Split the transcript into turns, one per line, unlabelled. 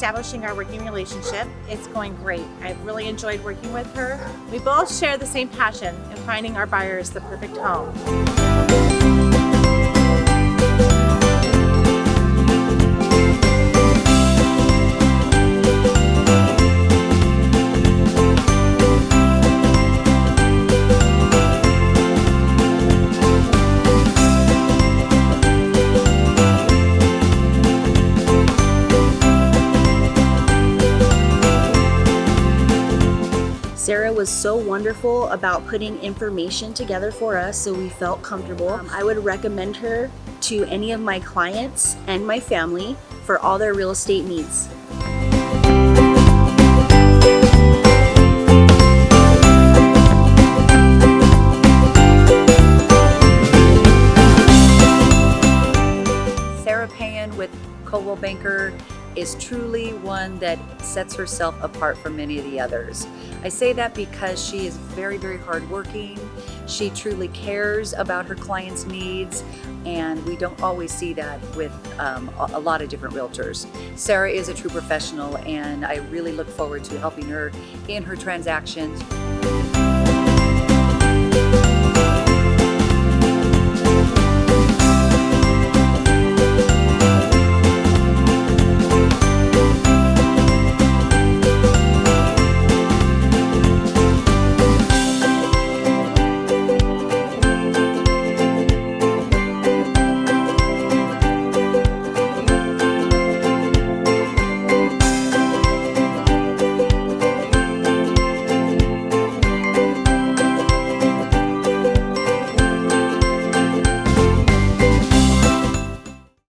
establishing our working relationship. It's going great. I've really enjoyed working with her. We both share the same passion in finding our buyers the perfect home.
Sarah was so wonderful about putting information together for us so we felt comfortable. I would recommend her to any of my clients and my family for all their real estate needs.
Sarah Payan with Coldwell Banker is truly one that sets herself apart from many of the others. I say that because she is very, very hardworking. She truly cares about her clients' needs, and we don't always see that with a lot of different realtors. Sarah is a true professional, and I really look forward to helping her in her transactions.